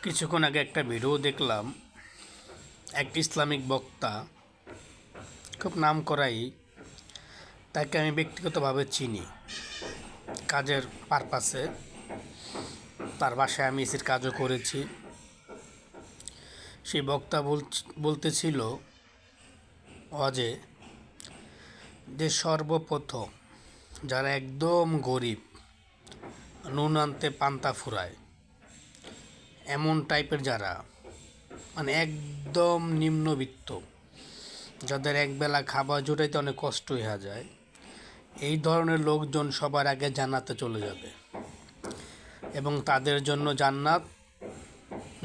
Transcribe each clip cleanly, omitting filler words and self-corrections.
কিছুক্ষণ আগে একটা ভিডিও দেখলাম। এক ইসলামিক বক্তা, খুব নাম করাই, তাকে আমি ব্যক্তিগতভাবে চিনি কাজের পারপাসে। তার বাসায় আমি এসির কাজও করেছি। সেই বক্তা বলতেছিল যে সর্বপ্রথম যারা একদম গরিব, নুন আনতে পান্তা ফুরায়, এমন টাইপের যারা, মানে একদম নিম্নবিত্ত, যাদের একবেলা খাবার জোটাইতে অনেক কষ্ট হয়ে যায়, এই ধরনের লোকজন সবার আগে জান্নাতে চলে যাবে এবং তাদের জন্য জান্নাত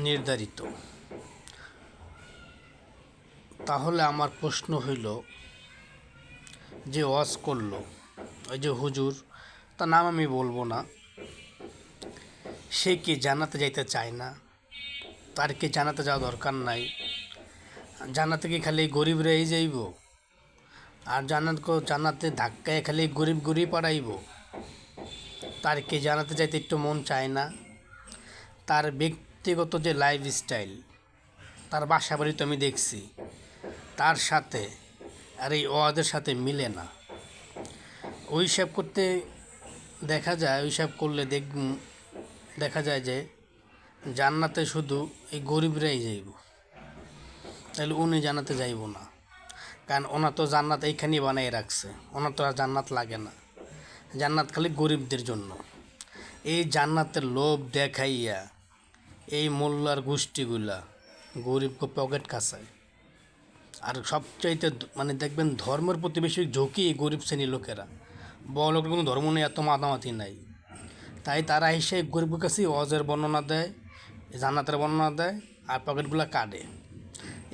নির্ধারিত। তাহলে আমার প্রশ্ন হইল, যে ওয়াজ করলো, ওই যে হুজুর, তার নাম আমি বলবো না, সে কি জান্নাতে যাইতে চায় না? তার কি জান্নাতে যাওয়া দরকার নাই? জান্নাতে কি খালি গরিবরাই যাইব? আর জান্নাতে ধাক্কায় খালি গরিব পাঠাইব? তার কি জান্নাতে যাইতে একটু মন চায় না? তার ব্যক্তিগত যে লাইফস্টাইল, তার বাসা বাড়ি তো আমি দেখছি, তার সাথে আর এই ওয়াজের সাথে মিলে না। ওইসব করতে ওইসব করলে দেখা যায় যে জান্নাতে শুধু এই গরিবরাই যাইব। তাহলে উনি জান্নাতে যাইব না, কারণ ওনার তো জান্নাত এইখানেই বানাই রাখছে। ওনার তো আর জান্নাত লাগে না, জান্নাত খালি গরিবদের জন্য। এই জান্নাতের লোভ দেখাইয়া এই মোল্লার গোষ্ঠীগুলা গরিবকে পকেট কাঁচায়। আর সবচাইতে দেখবেন ধর্মের প্রতি বেশি ঝুঁকি গরিব শ্রেণীর লোকেরা। বড় লোকের কোনো ধর্ম নিয়ে এত মাতামাতি নাই, তাই তারা এসে গরিবের কাছে ওয়াজের বর্ণনা দেয়, জান্নাতের বর্ণনা দেয়, আর পকেটগুলো কাটে।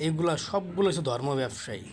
এইগুলো সবগুলো হচ্ছে ধর্ম ব্যবসায়ী।